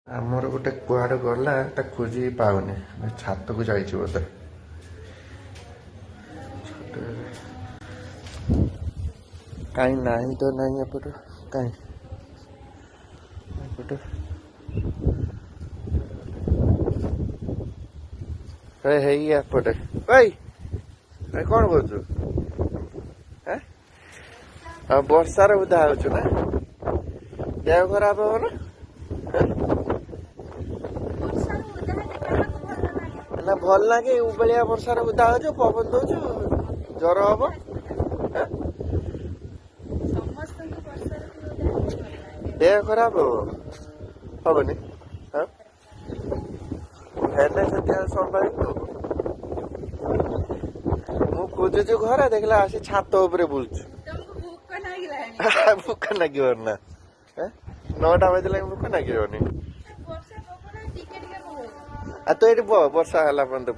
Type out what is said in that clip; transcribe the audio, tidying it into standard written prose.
ଆମର ଗୋଟେ କୁଆଡେ ଗଲା ତା ଖୋଜି ପାଉନି ଛାତକୁ ଯାଇଛି ବୋଧେ। କାହିଁ ନାହିଁ ତ ନାହିଁ ଏପଟେ କାହିଁ ଏପଟେ ହେଇ ଏପଟେ ଭାଇ ଭାଇ କଣ କରୁଛୁ? ଆଉ ବର୍ଷାରେ ଓଦା ହଉଛୁ ନା ଦେହ ଖରାପ ହବ ନା? ନା ଭଲ ଲାଗେ ଉବେଳିଆ ବର୍ଷାରେ ଓଦା ହଉଛୁ ପବନ ଦଉଛୁ ଜର ହବ। ଦେହ ଖରାପ ହବନି ହେଲେ ସେତେବେଳେ ସମ୍ଭାଳିବୁ। ମୁଁ ଖୋଜୁଛୁ ଘରେ ଦେଖିଲା ଆସି ଛାତ ଉପରେ ବୁଲୁଛୁ। ଭୋକ ଲାଗିବ ନା 9ଟା ବାଜିଲେ ଭୋକ ଲାଗିବନି। ଆଉ ତୁ ଏଇଠି ବର୍ଷା ହେଲା ପର୍ଯ୍ୟନ୍ତ